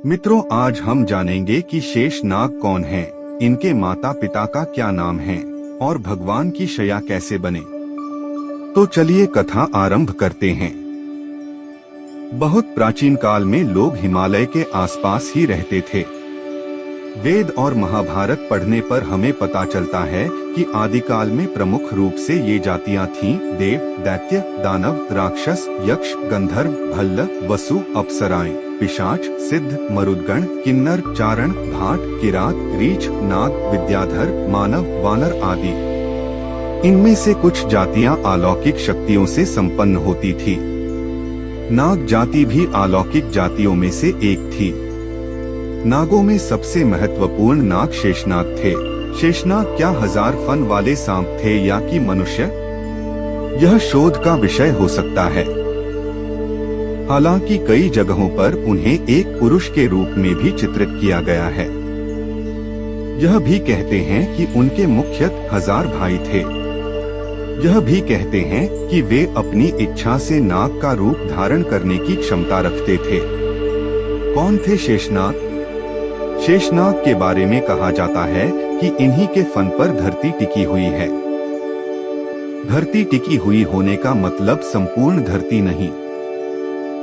मित्रों, आज हम जानेंगे कि शेष नाग कौन हैं, इनके माता पिता का क्या नाम है और भगवान की शया कैसे बने। तो चलिए कथा आरंभ करते हैं। बहुत प्राचीन काल में लोग हिमालय के आसपास ही रहते थे। वेद और महाभारत पढ़ने पर हमें पता चलता है कि आदिकाल में प्रमुख रूप से ये जातियां थीं: देव, दैत्य, दानव, राक्षस, यक्ष, गंधर्व, भल्ल, वसु, अप्सराएं, पिशाच, सिद्ध, मरुदगण, किन्नर, चारण, भाट, किरात, रीछ, नाग, विद्याधर, मानव, वानर आदि। इनमें से कुछ जातियां अलौकिक शक्तियों से संपन्न होती थी। नाग जाति भी अलौकिक जातियों में से एक थी। नागों में सबसे महत्वपूर्ण नाग शेषनाग थे। शेषनाग क्या 1000 फन वाले सांप थे या कि मनुष्य? यह शोध का विषय हो सकता है। हालांकि कई जगहों पर उन्हें एक पुरुष के रूप में भी चित्रित किया गया है। यह भी कहते हैं कि उनके मुख्यतः 1000 भाई थे। यह भी कहते हैं कि वे अपनी इच्छा से नाग का रूप धारण करने की क्षमता रखते थे। कौन थे शेषनाग? शेषनाग के बारे में कहा जाता है कि इन्हीं के फन पर धरती टिकी हुई है। धरती टिकी हुई होने का मतलब संपूर्ण धरती नहीं।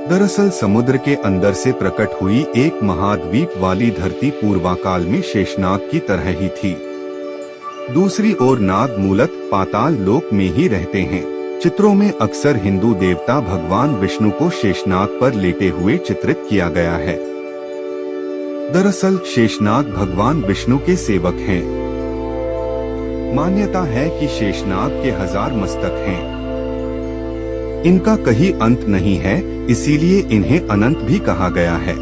दरअसल समुद्र के अंदर से प्रकट हुई एक महाद्वीप वाली धरती पूर्वाकाल में शेषनाग की तरह ही थी। दूसरी ओर नाग मूलतः पाताल लोक में ही रहते हैं। चित्रों में अक्सर हिंदू देवता भगवान विष्णु को शेषनाग पर लेटे हुए चित्रित किया गया है। दरअसल शेषनाग भगवान विष्णु के सेवक हैं। मान्यता है कि शेषनाग के 1000 मस्तक हैं। इनका कहीं अंत नहीं है, इसीलिए इन्हें अनंत भी कहा गया है।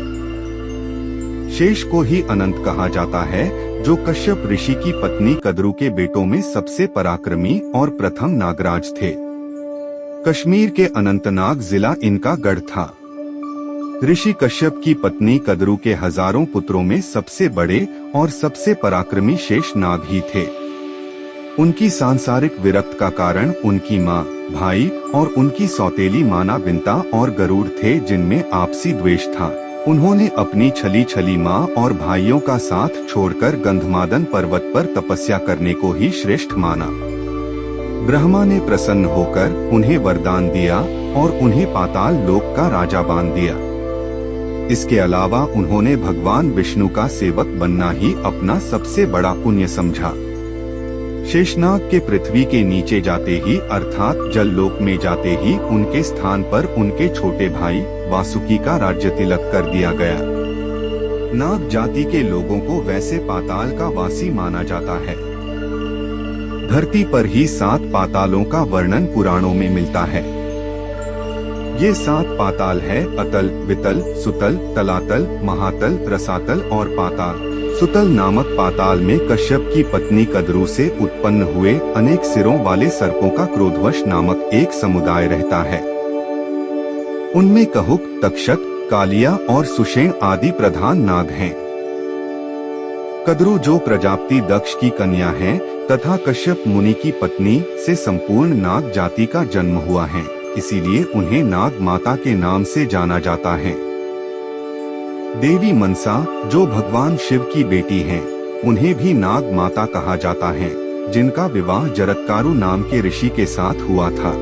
शेष को ही अनंत कहा जाता है, जो कश्यप ऋषि की पत्नी कद्रु के बेटों में सबसे पराक्रमी और प्रथम नागराज थे। कश्मीर के अनंतनाग जिला इनका गढ़ था। ऋषि कश्यप की पत्नी कद्रु के हजारों पुत्रों में सबसे बड़े और सबसे पराक्रमी शेषनाग ही थे। उनकी सांसारिक विरक्त का कारण उनकी माँ, भाई और उनकी सौतेली माना विंता और गरुड़ थे, जिनमें आपसी द्वेष था। उन्होंने अपनी छली छली माँ और भाइयों का साथ छोड़कर गंधमादन पर्वत पर तपस्या करने को ही श्रेष्ठ माना। ब्रह्मा ने प्रसन्न होकर उन्हें वरदान दिया और उन्हें पाताल लोक का राजा बांध दिया। इसके अलावा उन्होंने भगवान विष्णु का सेवक बनना ही अपना सबसे बड़ा पुण्य समझा। शेषनाग के पृथ्वी के नीचे जाते ही अर्थात जल लोक में जाते ही उनके स्थान पर उनके छोटे भाई वासुकी का राज्य तिलक कर दिया गया। नाग जाति के लोगों को वैसे पाताल का वासी माना जाता है। धरती पर ही 7 पातालों का वर्णन पुराणों में मिलता है। ये 7 पाताल है: अतल, वितल, सुतल, तलातल, महातल, रसातल और पाताल। सुतल नामक पाताल में कश्यप की पत्नी कद्रु से उत्पन्न हुए अनेक सिरों वाले सर्पों का क्रोधवश नामक एक समुदाय रहता है। उनमें कहुक, तक्षक, कालिया और सुषेण आदि प्रधान नाग हैं। कद्रु जो प्रजापति दक्ष की कन्या हैं तथा कश्यप मुनि की पत्नी से संपूर्ण नाग जाति का जन्म हुआ है, इसीलिए उन्हें नाग माता के नाम से जाना जाता है। देवी मनसा जो भगवान शिव की बेटी हैं, उन्हें भी नाग माता कहा जाता है, जिनका विवाह जरत्कारु नाम के ऋषि के साथ हुआ था।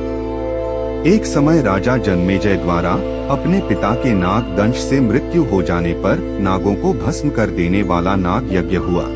एक समय राजा जन्मेजय द्वारा अपने पिता के नाग दंश से मृत्यु हो जाने पर नागों को भस्म कर देने वाला नाग यज्ञ हुआ।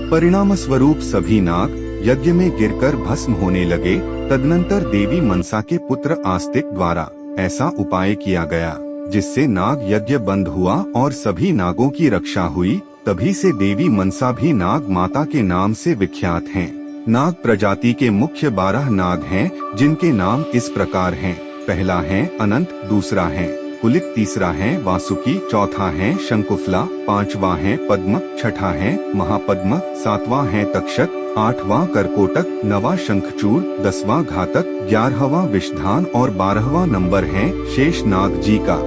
परिणाम स्वरूप सभी नाग यज्ञ में गिरकर भस्म होने लगे। तदनंतर देवी मनसा के पुत्र आस्तिक द्वारा ऐसा उपाय किया गया जिससे नाग यज्ञ बंद हुआ और सभी नागों की रक्षा हुई। तभी से देवी मनसा भी नाग माता के नाम से विख्यात हैं। नाग प्रजाति के मुख्य 12 नाग हैं, जिनके नाम इस प्रकार हैं: पहला है अनंत, दूसरा है कुलिक, तीसरा है वासुकी, चौथा है शंकुफला, पांचवा है पद्म, छठा है महापद्म, सातवां है तक्षक, 8वां करकोटक, 9वां शंखचूड़, 10वां घातक, 11वां विषधान और 12वां नंबर है शेषनाग जी का।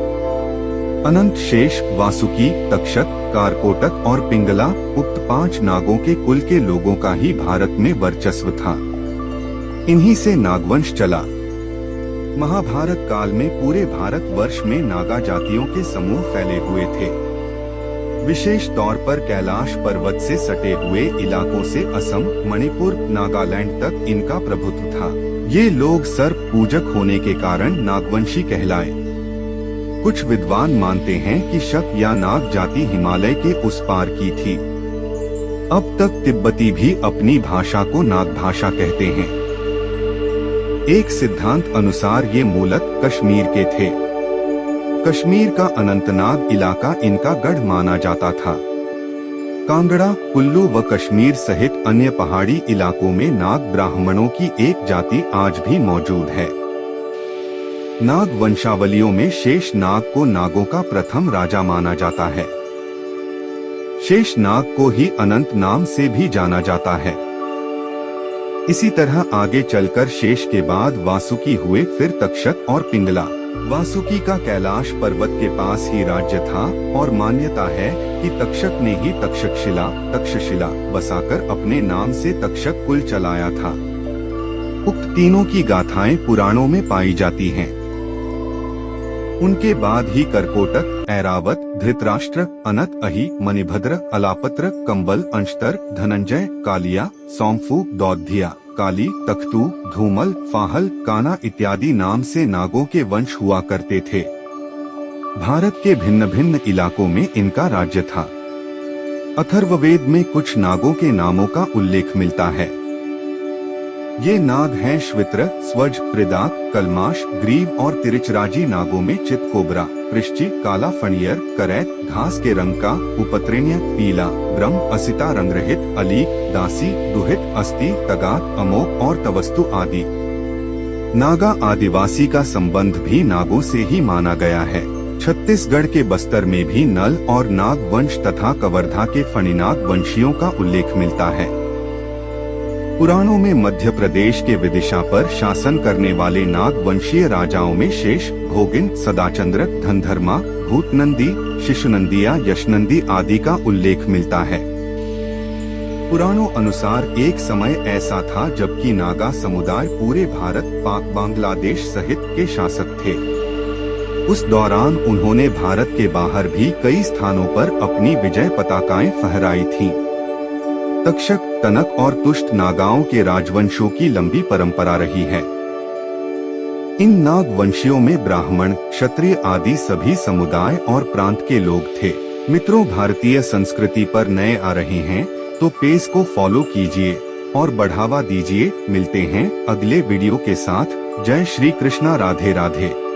अनंत, शेष, वासुकी, तक्षक, कारकोटक और पिंगला उक्त 5 नागों के कुल के लोगों का ही भारत में वर्चस्व था। इन्हीं से नागवंश चला। महाभारत काल में पूरे भारत वर्ष में नागा जातियों के समूह फैले हुए थे। विशेष तौर पर कैलाश पर्वत से सटे हुए इलाकों से असम, मणिपुर, नागालैंड तक इनका प्रभुत्व था। ये लोग सर्प पूजक होने के कारण नागवंशी कहलाए। कुछ विद्वान मानते हैं कि शक या नाग जाति हिमालय के उस पार की थी। अब तक तिब्बती भी अपनी भाषा को नाग भाषा कहते हैं। एक सिद्धांत अनुसार ये मूलतः कश्मीर के थे। कश्मीर का अनंतनाग इलाका इनका गढ़ माना जाता था। कांगड़ा, कुल्लू व कश्मीर सहित अन्य पहाड़ी इलाकों में नाग ब्राह्मणों की एक जाति आज भी मौजूद है। नाग वंशावलियों में शेष नाग को नागों का प्रथम राजा माना जाता है। शेष नाग को ही अनंत नाम से भी जाना जाता है। इसी तरह आगे चलकर शेष के बाद वासुकी हुए, फिर तक्षक और पिंगला। वासुकी का कैलाश पर्वत के पास ही राज्य था और मान्यता है कि तक्षक ने ही तक्षशिला बसाकर अपने नाम से तक्षक कुल चलाया था। उक्त तीनों की गाथाएं पुराणों में पाई जाती हैं। उनके बाद ही करकोटक, ऐरावत, धृतराष्ट्र, अनत, अहि, मणिभद्र, अलापत्र, कंबल, अंशतर, धनंजय, कालिया, सौंफू, दौधिया, काली, तख्तू, धूमल, फाहल, काना इत्यादि नाम से नागों के वंश हुआ करते थे। भारत के भिन्न भिन्न इलाकों में इनका राज्य था। अथर्ववेद में कुछ नागों के नामों का उल्लेख मिलता है। ये नाग हैं श्वित्र, स्वज, प्रदाक, कलमाश, ग्रीव और तिरिचराजी। नागों में चितकोबरा, पृश्ची, काला फणियर, करैत, घास के रंग का, उपत्रेण्य, पीला, ब्रह्म, असिता रंगरहित, अलीक, दासी, दुहित, अस्ति, तगात, अमोक और तवस्तु आदि। नागा आदिवासी का संबंध भी नागों से ही माना गया है। छत्तीसगढ़ के बस्तर में भी नल और नाग वंश तथा कवर्धा के फणिनाग वंशियों का उल्लेख मिलता है। पुराणों में मध्य प्रदेश के विदिशा पर शासन करने वाले नाग वंशीय राजाओं में शेष, भोगिन, सदाचंद्र, धनधर्मा, भूतनंदी, शिशुनंदिया, यशनंदी आदि का उल्लेख मिलता है। पुराणों अनुसार एक समय ऐसा था जबकि नागा समुदाय पूरे भारत, पाक, बांग्लादेश सहित के शासक थे। उस दौरान उन्होंने भारत के बाहर भी कई स्थानों पर अपनी विजय पताकाएं फहराई थीं। तक्षक, तनक और तुष्ट नागाओं के राजवंशों की लंबी परंपरा रही है। इन नाग वंशियों में ब्राह्मण, क्षत्रिय आदि सभी समुदाय और प्रांत के लोग थे। मित्रों, भारतीय संस्कृति पर नए आ रहे हैं तो पेज को फॉलो कीजिए और बढ़ावा दीजिए। मिलते हैं अगले वीडियो के साथ। जय श्री कृष्णा, राधे राधे।